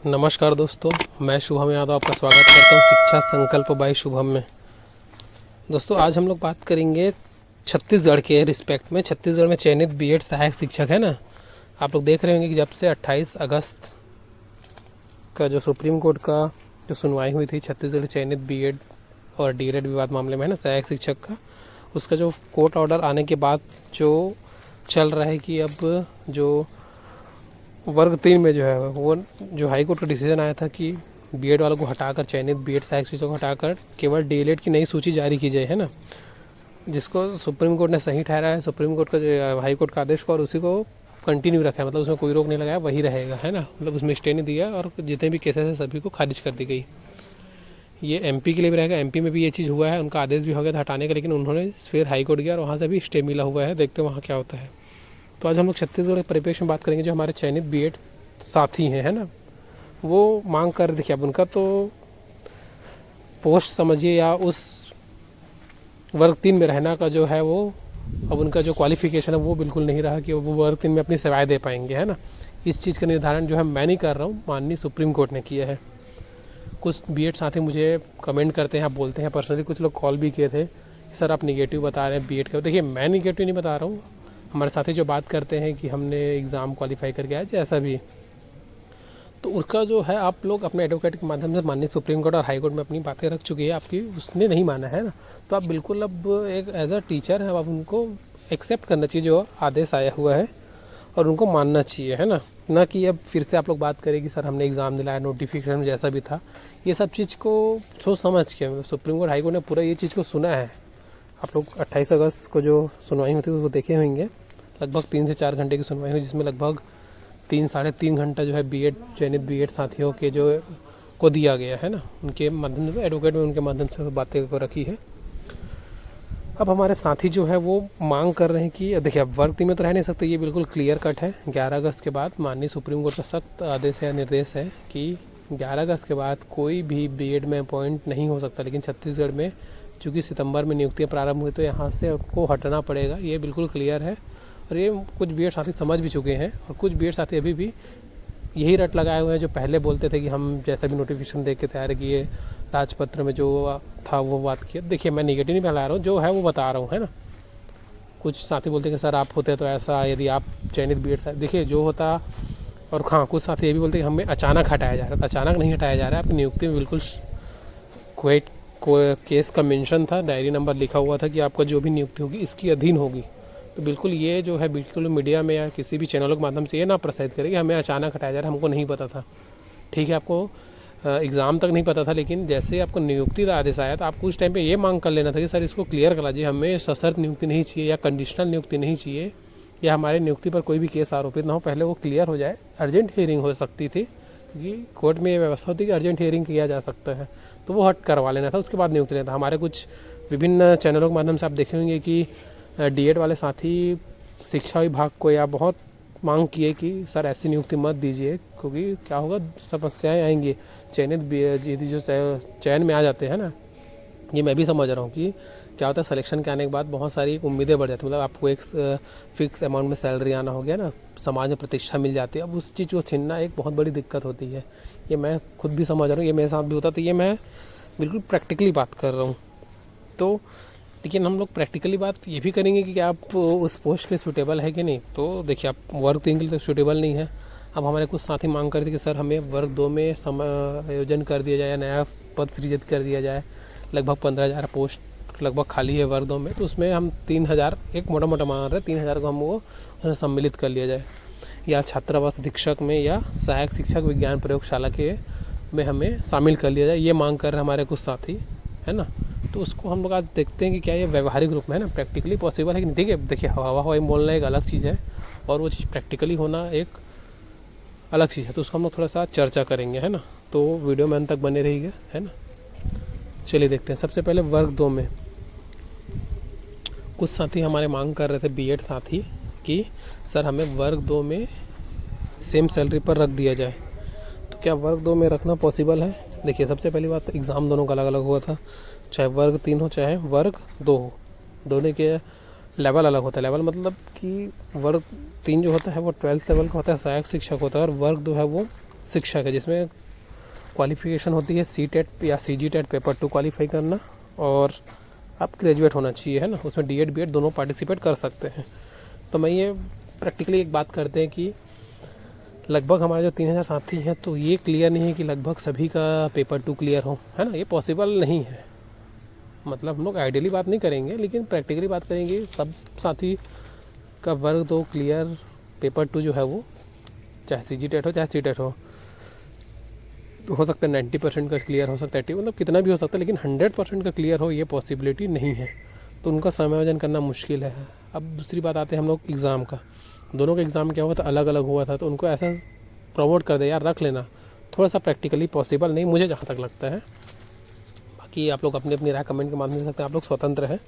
नमस्कार दोस्तों, मैं शुभम यादव आपका स्वागत करता हूं शिक्षा संकल्प बाय शुभम में। दोस्तों, आज हम लोग बात करेंगे छत्तीसगढ़ के रिस्पेक्ट में। छत्तीसगढ़ में चयनित बीएड सहायक शिक्षक है ना, आप लोग देख रहे होंगे कि जब से 28 अगस्त का जो सुप्रीम कोर्ट का जो सुनवाई हुई थी छत्तीसगढ़ चयनित बीएड और डीएड विवाद मामले में है ना, सहायक शिक्षक का, उसका जो कोर्ट ऑर्डर आने के बाद जो चल रहा है कि अब जो वर्ग 3 में जो है वो जो हाई कोर्ट का डिसीजन आया था कि बीएड वालों को हटाकर, चयनित बीएड सहायक शिक्षक को हटाकर केवल डीएलएड की नई सूची जारी की जाए है ना, जिसको सुप्रीम कोर्ट ने सही ठहरा है। सुप्रीम कोर्ट का जो हाई कोर्ट का आदेश को और उसी को कंटिन्यू रखा है, मतलब उसमें कोई रोक नहीं लगाया, वही रहेगा है ना, मतलब उसमें स्टे नहीं दिया और जितने भी केसेस हैं सभी को खारिज कर दी गई। ये एमपी के लिए भी रहेगा। एमपी में भी ये चीज़ हुआ है, उनका आदेश भी हो गया था हटाने का, लेकिन उन्होंने फिर हाई कोर्ट गया और वहाँ से भी स्टे मिला हुआ है, देखते हैं वहाँ क्या होता है। तो आज हम लोग छत्तीसगढ़ के परिप्रेक्ष्य में बात करेंगे। जो हमारे चयनित बीएड साथी हैं है ना, वो मांग कर, देखिए अब उनका तो पोस्ट समझिए या उस वर्ग 3 में रहना का जो है वो, अब उनका जो क्वालिफिकेशन है वो बिल्कुल नहीं रहा कि वो वर्ग 3 में अपनी सेवाएं दे पाएंगे है ना। इस चीज़ का निर्धारण जो है मैं नहीं कर रहा हूँ, माननीय सुप्रीम कोर्ट ने किया है। कुछ बीएड साथी मुझे कमेंट करते हैं, आप बोलते हैं पर्सनली, कुछ लोग कॉल भी किए थे कि सर आप निगेटिव बता रहे हैं बीएड का। देखिए मैं निगेटिव नहीं बता रहा हूँ, हमारे साथी जो बात करते हैं कि हमने एग्ज़ाम क्वालिफाई करके आए जैसा भी, तो उसका जो है आप लोग अपने एडवोकेट के माध्यम से माननीय सुप्रीम कोर्ट और हाई कोर्ट में अपनी बातें रख चुकी है, आपकी उसने नहीं माना है ना, तो आप बिल्कुल अब एक एज अ टीचर है, आप उनको एक्सेप्ट करना चाहिए जो आदेश आया हुआ है और उनको मानना चाहिए है ना कि अब फिर से आप लोग बात करें कि सर हमने एग्ज़ाम दिलाया, नोटिफिकेशन जैसा भी था, ये सब चीज़ को सोच समझ के मतलब सुप्रीम कोर्ट हाई कोर्ट ने पूरा ये चीज़ को सुना है। आप लोग 28 अगस्त को जो सुनवाई हुई थी वो देखे होंगे, लगभग 3 से 4 घंटे की सुनवाई हुई, जिसमें लगभग 3 साढ़े 3 घंटा जो है बीएड चयनित बीएड साथियों के जो को दिया गया है ना, उनके माध्यम से, एडवोकेट में उनके माध्यम से बातें को रखी है। अब हमारे साथी जो है वो मांग कर रहे हैं कि देखिए अब वर्ग 3 में तो रह नहीं सकते, ये बिल्कुल क्लियर कट है। 11 अगस्त के बाद माननीय सुप्रीम कोर्ट का सख्त आदेश है, निर्देश है कि 11 अगस्त के बाद कोई भी बीएड में अपॉइंट नहीं हो सकता। लेकिन छत्तीसगढ़ में चूँकि सितंबर में नियुक्तियाँ प्रारंभ हुई तो यहाँ से उनको हटना पड़ेगा, ये बिल्कुल क्लियर है। और ये कुछ बीएड साथी समझ भी चुके हैं और कुछ बीएड साथी अभी भी यही रट लगाए हुए हैं जो पहले बोलते थे कि हम जैसा भी नोटिफिकेशन देख के तैयार किए, राजपत्र में जो था वो बात किया। देखिए मैं निगेटिव नहीं फैला रहा हूँ, जो है वो बता रहा हूँ है ना। कुछ साथी बोलते हैं कि सर आप होते तो ऐसा, यदि आप चयनित बीएड साथी, देखिए जो होता। और हाँ, कुछ साथी ये भी बोलते हैं कि हमें अचानक हटाया जा रहा है। अचानक नहीं हटाया जा रहा है, आपकी नियुक्ति में बिल्कुल कोई केस का मेंशन था, डायरी नंबर लिखा हुआ था कि आपका जो भी नियुक्ति होगी इसकी अधीन होगी। तो बिल्कुल ये जो है बिल्कुल मीडिया में या किसी भी चैनलों के माध्यम से ये ना प्रसारित करें कि हमें अचानक हटाया जा रहा है, हमको नहीं पता था। ठीक है, आपको एग्ज़ाम तक नहीं पता था, लेकिन जैसे आपको नियुक्ति का आदेश आया तो आपको उस टाइम पे ये मांग कर लेना था कि सर इसको क्लियर करा दीजिए, हमें सशर्त नियुक्ति नहीं चाहिए या कंडीशनल नियुक्ति नहीं चाहिए, या हमारे नियुक्ति पर कोई भी केस आरोपित ना हो, पहले वो क्लियर हो जाए। अर्जेंट हियरिंग हो सकती थी कि कोर्ट में ये व्यवस्था होती है कि अर्जेंट हियरिंग किया जा सकता है, तो वो हट करवा लेना था, उसके बाद नियुक्ति लेना था। हमारे कुछ विभिन्न चैनलों के माध्यम से आप देखे होंगे कि डीएड वाले साथी शिक्षा विभाग को या बहुत मांग की है कि सर ऐसी नियुक्ति मत दीजिए, क्योंकि क्या होगा, समस्याएं आएंगी। चयनित यदि जो चयन में आ जाते हैं ना, ये मैं भी समझ रहा हूँ कि क्या होता है, सिलेक्शन के आने के बाद बहुत सारी उम्मीदें बढ़ जाती हैं। मतलब आपको एक फिक्स अमाउंट में सैलरी आना हो गया ना, समाज में प्रतिष्ठा मिल जाती है, अब उस चीज़ को छीनना एक बहुत बड़ी दिक्कत होती है। ये मैं खुद भी समझ रहा हूँ, ये मेरे साथ भी होता, तो ये मैं बिल्कुल प्रैक्टिकली बात कर रहा हूँ। तो लेकिन हम लोग प्रैक्टिकली बात ये भी करेंगे कि आप उस पोस्ट के लिए सूटेबल है कि नहीं। तो देखिए आप वर्ग 3 के लिए तो सूटेबल नहीं है। अब हमारे कुछ साथी मांग कर थे कि सर हमें वर्ग 2 में समायोजन कर दिया जाए या नया पद सृजित कर दिया जाए। लगभग 15,000 पोस्ट लगभग खाली है वर्ग 2 में, तो उसमें हम 3,000, एक मोटा मोटा मान रहे हैं 3,000 को हम वो सम्मिलित कर लिया जाए, या छात्रावास अधीक्षक में या सहायक शिक्षक विज्ञान प्रयोगशाला के में हमें शामिल कर लिया जाए। ये मांग कर रहे हैं हमारे कुछ साथी है ना। तो उसको हम लोग आज देखते हैं कि क्या ये व्यवहारिक रूप में है ना, प्रैक्टिकली पॉसिबल है कि नहीं। ठीक है, देखिए हवा हवाई बोलना एक अलग चीज़ है और वो चीज़ प्रैक्टिकली होना एक अलग चीज़ है, तो उसको हम लोग थोड़ा सा चर्चा करेंगे है ना। तो वीडियो में अंत तक बने रहिएगा है ना। चलिए देखते हैं। सबसे पहले वर्ग 2 में कुछ साथी हमारे मांग कर रहे थे, बीएड साथी, कि सर हमें वर्ग 2 में सेम सैलरी पर रख दिया जाए। तो क्या वर्ग 2 में रखना पॉसिबल है? देखिए सबसे पहली बात, एग्ज़ाम दोनों का अलग अलग हुआ था, चाहे वर्ग 3 हो चाहे वर्ग 2 हो, दोनों के लेवल अलग होता है। लेवल मतलब कि वर्ग 3 जो होता है वो 12th लेवल का होता है, सहायक शिक्षक होता है, और वर्ग 2 है वो शिक्षक है, जिसमें क्वालिफ़िकेशन होती है सीटेट या सीजीटेट पेपर 2 क्वालिफाई करना, और आप ग्रेजुएट होना चाहिए, है ना। उसमें डीएड बीएड दोनों पार्टिसिपेट कर सकते हैं। तो मैं ये प्रैक्टिकली एक बात करते हैं कि लगभग हमारे जो 3000 साथी हैं, तो ये क्लियर नहीं है कि लगभग सभी का पेपर 2 क्लियर हो, है ना। ये पॉसिबल नहीं है। मतलब हम लोग आइडियली बात नहीं करेंगे, लेकिन प्रैक्टिकली बात करेंगे। सब साथी का वर्ग तो क्लियर पेपर 2 जो है वो, चाहे सीजीटेट हो चाहे सीटेट हो सकता है 90% का क्लियर हो सकता है, मतलब कितना भी हो सकता है, लेकिन 100% का क्लियर हो ये पॉसिबिलिटी नहीं है। तो उनका समायोजन करना मुश्किल है। अब दूसरी बात आते हैं हम लोग एग्ज़ाम का। दोनों का एग्ज़ाम क्या हुआ था, अलग अलग हुआ था, तो उनको ऐसा प्रमोट कर दे यार, रख लेना। थोड़ा सा प्रैक्टिकली पॉसिबल नहीं, मुझे जहाँ तक लगता है। बाकी आप लोग अपनी अपनी राय कमेंट के माध्यम से दे सकते हैं, आप लोग स्वतंत्र हैं।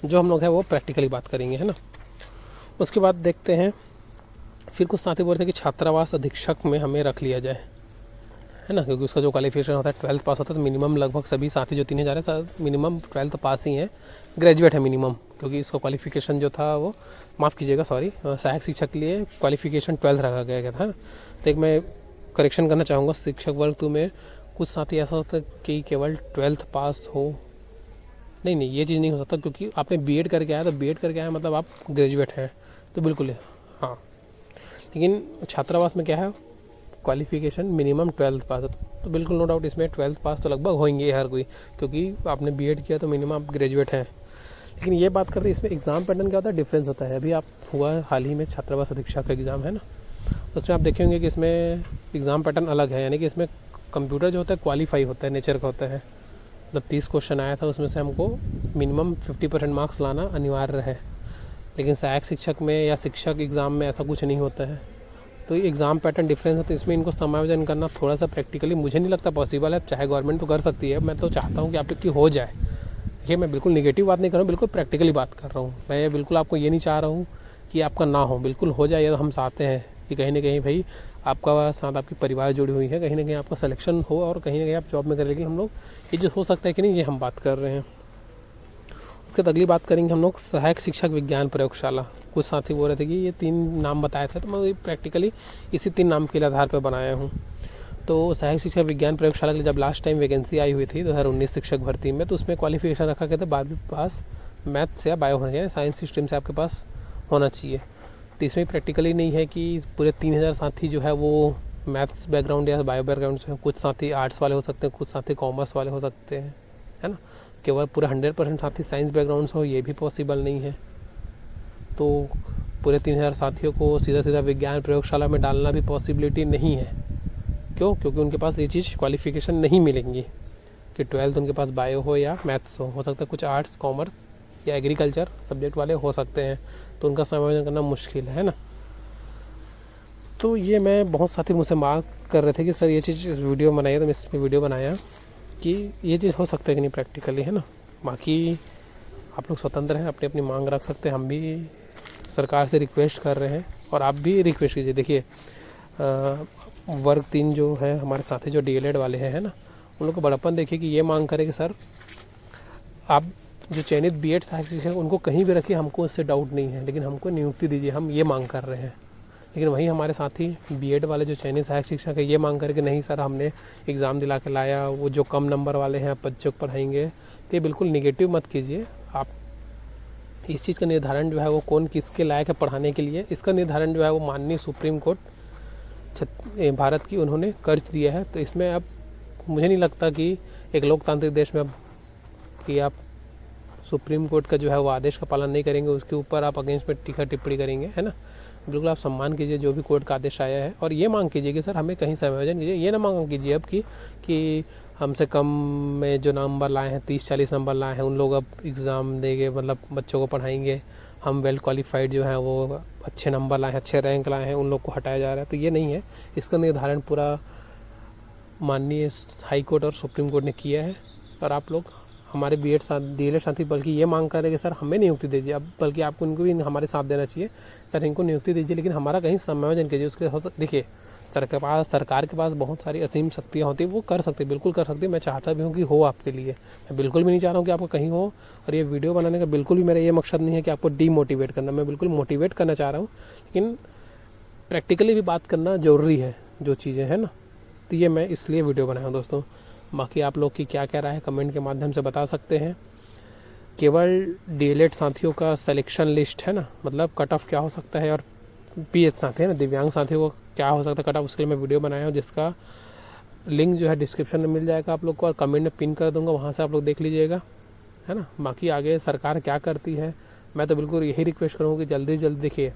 जो हम लोग हैं वो प्रैक्टिकली बात करेंगे, है ना। उसके बाद देखते हैं, फिर कुछ साथी बोलते हैं कि छात्रावास अधीक्षक में हमें रख लिया जाए, है ना, क्योंकि उसका जो क्वालिफिकेशन होता है 12th पास होता है। तो मिनिमम लगभग सभी साथी जो 3000 है मिनिमम 12th पास ही हैं, ग्रेजुएट है मिनिमम, क्योंकि इसका क्वालिफिकेशन जो था वो, माफ़ कीजिएगा सॉरी, सहायक शिक्षक के लिए क्वालिफिकेशन 12th रखा गया था। तो एक मैं करेक्शन करना चाहूँगा, शिक्षक वर्ग में कुछ साथी ऐसा होता है कि केवल 12th पास हो, नहीं ये चीज़ नहीं हो सकता, क्योंकि आपने बीएड करके आया, तो बीएड करके आया मतलब आप ग्रेजुएट हैं, तो बिल्कुल है हाँ। लेकिन छात्रावास में क्या है, क्वालिफिकेशन मिनिमम 12th पास है, तो बिल्कुल नो डाउट इसमें 12th पास तो लगभग होंगे हर कोई, क्योंकि आपने बीएड किया तो मिनिमम आप ग्रेजुएट हैं। लेकिन ये बात करते हैं इसमें एग्ज़ाम पैटर्न क्या होता है, डिफरेंस होता है। अभी आप हुआ हाल ही में छात्रावास अधीक्षक का एग्ज़ाम, है ना, उसमें आप देखेंगे कि इसमें एग्ज़ाम पैटर्न अलग है, यानी कि इसमें कंप्यूटर जो होता है क्वालिफाई होता है, नेचर का होता है। मतलब 30 क्वेश्चन आया था, उसमें से हमको मिनिमम 50% मार्क्स लाना अनिवार्य है। लेकिन सहायक शिक्षक में या शिक्षक एग्ज़ाम में ऐसा कुछ नहीं होता है। तो ये एग्ज़ाम पैटर्न डिफरेंस है, तो इसमें इनको समायोजन करना थोड़ा सा प्रैक्टिकली मुझे नहीं लगता पॉसिबल है। चाहे गवर्नमेंट तो कर सकती है, मैं तो चाहता हूँ कि आप की हो जाए। देखिए मैं बिल्कुल नेगेटिव बात नहीं कर रहा हूँ, बिल्कुल प्रैक्टिकली बात कर रहा हूँ। मैं बिल्कुल आपको ये नहीं चाह रहा हूँ कि आपका ना हो, बिल्कुल हो जाए। ये तो हम चाहते हैं कि कहीं ना कहीं भाई आपका साथ आपकी परिवार जुड़ी हुई है, कहीं ना कहीं आपका सिलेक्शन हो और कहीं ना कहीं आप जॉब में करें। लेकिन हम लोग ये जो हो सकता है कि नहीं, ये हम बात कर रहे हैं। उसके बाद अगली बात करेंगे हम लोग सहायक शिक्षक विज्ञान प्रयोगशाला। कुछ साथी बोल रहे थे कि ये 3 नाम बताए थे, तो मैं प्रैक्टिकली इसी 3 नाम के आधार पर बनाया हूँ। तो सहायक शिक्षक विज्ञान प्रयोगशाला के लिए जब लास्ट टाइम वैकेंसी आई हुई थी 2019 शिक्षक भर्ती में, तो उसमें क्वालिफिकेशन रखा गया था 12वीं पास मैथ से या बायो होना चाहिए, साइंस स्ट्रीम से आपके पास होना चाहिए। तो इसमें प्रैक्टिकली नहीं है कि पूरे 3000 साथी जो है वो मैथ्स बैकग्राउंड या बायो बैकग्राउंड से, कुछ साथी आर्ट्स वाले हो सकते हैं, कुछ साथी कॉमर्स वाले हो सकते हैं, है ना। केवल पूरा 100% साथी साइंस बैकग्राउंड से हो, ये भी पॉसिबल नहीं है। तो पूरे 3000 साथियों को सीधा सीधा विज्ञान प्रयोगशाला में डालना भी पॉसिबिलिटी नहीं है। क्यों? क्योंकि उनके पास ये चीज़ क्वालिफिकेशन नहीं मिलेंगी कि 12th उनके पास बायो हो या मैथ्स हो सकता है कुछ आर्ट्स कॉमर्स या एग्रीकल्चर सब्जेक्ट वाले हो सकते हैं, तो उनका समायोजन करना मुश्किल है ना। तो ये मैं बहुत साथी मुझसे मांग कर रहे थे कि सर ये चीज़ इस वीडियो बनाइए, तो मैं इस पर वीडियो बनाया कि ये चीज़ हो सकता है कि नहीं प्रैक्टिकली, है ना। बाकी आप लोग स्वतंत्र हैं, अपनी अपनी मांग रख सकते हैं। हम भी सरकार से रिक्वेस्ट कर रहे हैं और आप भी रिक्वेस्ट कीजिए। देखिए वर्ग 3 जो है हमारे साथी जो डीएलएड वाले हैं, है ना, उन लोग को बड़प्पन देखिए कि ये मांग करें कि सर आप जो चयनित बीएड सहायक शिक्षक उनको कहीं भी रखिए, हमको इससे डाउट नहीं है, लेकिन हमको नियुक्ति दीजिए, हम ये मांग कर रहे हैं। लेकिन वहीं हमारे साथी बीएड वाले जो चयनित सहायक शिक्षक है ये मांग करके नहीं सर हमने एग्ज़ाम दिला के लाया, वो जो कम नंबर वाले हैं आप बच्चों को पढ़ाएंगे, तो ये बिल्कुल निगेटिव मत कीजिए। आप इस चीज़ का निर्धारण जो है वो कौन किसके लायक है पढ़ाने के लिए, इसका निर्धारण जो है वो माननीय सुप्रीम कोर्ट भारत की उन्होंने कर दिया है। तो इसमें अब मुझे नहीं लगता कि एक लोकतांत्रिक देश में अब कि आप सुप्रीम कोर्ट का जो है वो आदेश का पालन नहीं करेंगे, उसके ऊपर आप अगेंस्ट में टीका टिप्पणी करेंगे, है ना। बिल्कुल आप सम्मान कीजिए जो भी कोर्ट का आदेश आया है, और ये मांग कीजिए कि सर हमें कहीं समायोजन कीजिए। ये ना मांग कीजिए अब कि हमसे कम में जो नंबर लाए हैं 30-40 नंबर लाए हैं उन लोग अब एग्ज़ाम देंगे, मतलब बच्चों को पढ़ाएंगे। हम वेल क्वालिफाइड जो हैं वो अच्छे नंबर लाए हैं, अच्छे रैंक लाए हैं, उन लोग को हटाया जा रहा है। तो ये नहीं है, इसका निर्धारण पूरा माननीय हाई कोर्ट और सुप्रीम कोर्ट ने किया है। और आप लोग हमारे डीएलएड साथी बल्कि ये मांग कर रहे हैं कि सर हमें नियुक्ति दीजिए, अब बल्कि आपको इनको भी हमारे साथ देना चाहिए, सर इनको नियुक्ति दीजिए, लेकिन हमारा कहीं समायोजन कीजिए। उसके देखिए सरकार के पास बहुत सारी असीम शक्तियाँ होती है, वो कर सकते, बिल्कुल कर सकते। मैं चाहता भी हूँ कि हो आपके लिए, मैं बिल्कुल भी नहीं चाह रहा हूँ कि आपको कहीं हो। और ये वीडियो बनाने का बिल्कुल भी मेरा ये मकसद नहीं है कि आपको डीमोटिवेट करना, मैं बिल्कुल मोटिवेट करना चाह रहा हूँ। लेकिन प्रैक्टिकली भी बात करना ज़रूरी है जो चीज़ें हैं ना, तो ये मैं इसलिए वीडियो बनाया हूँ दोस्तों। बाकी आप लोग की क्या क्या राय है कमेंट के माध्यम से बता सकते हैं। केवल डीएलएड साथियों का सिलेक्शन लिस्ट है ना, मतलब कट ऑफ क्या हो सकता है, और पीएच साथी है ना, दिव्यांग साथियों को क्या हो सकता है कट ऑफ, उसके लिए मैं वीडियो बनाया हूँ, जिसका लिंक जो है डिस्क्रिप्शन में मिल जाएगा आप लोग को, और कमेंट में पिन कर दूंगा, वहाँ से आप लोग देख लीजिएगा, है ना। बाकी आगे सरकार क्या करती है, मैं तो बिल्कुल यही रिक्वेस्ट करूँगा कि जल्दी से जल्दी देखिए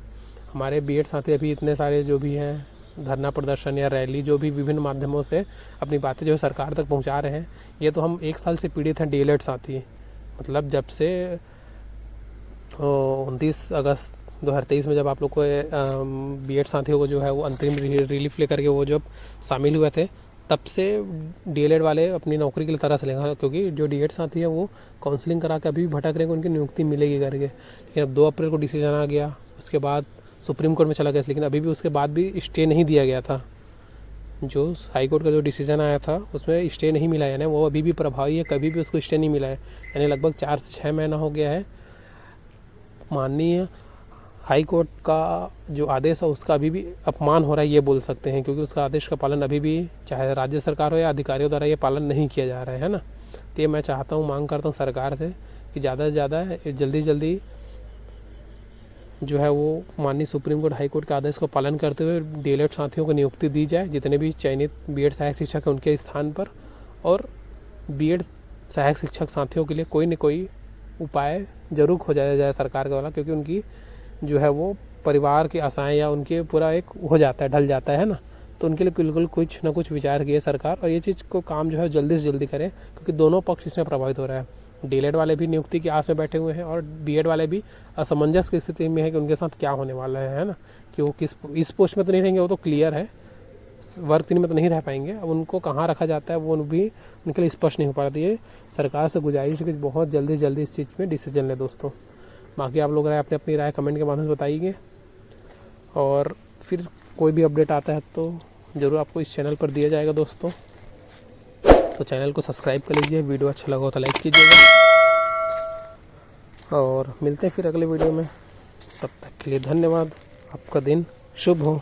हमारे बीएड साथी अभी इतने सारे जो भी हैं धरना प्रदर्शन या रैली जो भी विभिन्न माध्यमों से अपनी बातें जो है सरकार तक पहुंचा रहे हैं। ये तो हम 1 साल से पीड़ित हैं डीएलएड साथी, मतलब जब से 29 अगस्त 2023 में जब आप लोग को बीएड साथियों को जो है वो अंतरिम रिलीफ लेकर के वो जब शामिल हुए थे, तब से डीएलएड वाले अपनी नौकरी के लिए तरस लेंगे, क्योंकि जो डीएड साथी है वो काउंसलिंग करा के अभी भी भटक रहे हैं, उनकी नियुक्ति मिलेगी करके। लेकिन अब 2 अप्रैल को डिसीजन आ गया, उसके बाद सुप्रीम कोर्ट में चला गया, लेकिन अभी भी उसके बाद भी स्टे नहीं दिया गया था। जो हाई कोर्ट का जो डिसीजन आया था उसमें स्टे नहीं मिला है, यानी वो अभी भी प्रभावी है, कभी भी उसको स्टे नहीं मिला है। यानी लगभग 4 से 6 महीना हो गया है। माननीय हाई कोर्ट का जो आदेश है उसका अभी भी अपमान हो रहा है, ये बोल सकते हैं, क्योंकि उसका आदेश का पालन अभी भी चाहे राज्य सरकार हो या अधिकारियों द्वारा ये पालन नहीं किया जा रहा है ना। तो ये मैं चाहता हूँ, मांग करता हूँ सरकार से कि ज़्यादा से ज़्यादा जल्दी जो है वो माननीय सुप्रीम कोर्ट हाई कोर्ट के आदेश को पालन करते हुए डीएलएड साथियों को नियुक्ति दी जाए, जितने भी चयनित बीएड सहायक शिक्षक हैं उनके स्थान पर, और बीएड सहायक शिक्षक साथियों के लिए कोई न कोई उपाय जरूर खोजा जाए सरकार के वाला, क्योंकि उनकी जो है वो परिवार की आशाएं या उनके पूरा एक हो जाता है, ढल जाता है ना। तो उनके लिए बिल्कुल कुछ ना कुछ विचार किए सरकार, और ये चीज़ को काम जो है जल्दी से जल्दी करे, क्योंकि दोनों पक्ष इसमें प्रभावित हो रहा है। डीएलएड वाले भी नियुक्ति की आस में बैठे हुए हैं, और बीएड वाले भी असमंजस की स्थिति में है कि उनके साथ क्या होने वाला है ना, कि वो इस पोस्ट में तो नहीं रहेंगे, वो तो क्लियर है, वर्ग 3 में तो नहीं रह पाएंगे। अब उनको कहाँ रखा जाता है वो भी उनके लिए स्पष्ट नहीं हो पा रही है। सरकार से गुजारिश है कि बहुत जल्दी इस चीज़ में डिसीजन ले दोस्तों। बाकी आप लोग अपनी राय कमेंट के माध्यम से बताइए, और फिर कोई भी अपडेट आता है तो ज़रूर आपको इस चैनल पर दिया जाएगा दोस्तों। तो चैनल को सब्सक्राइब कर लीजिए, वीडियो अच्छा लगा हो तो लाइक कीजिएगा, और मिलते हैं फिर अगले वीडियो में। तब तक के लिए धन्यवाद, आपका दिन शुभ हो।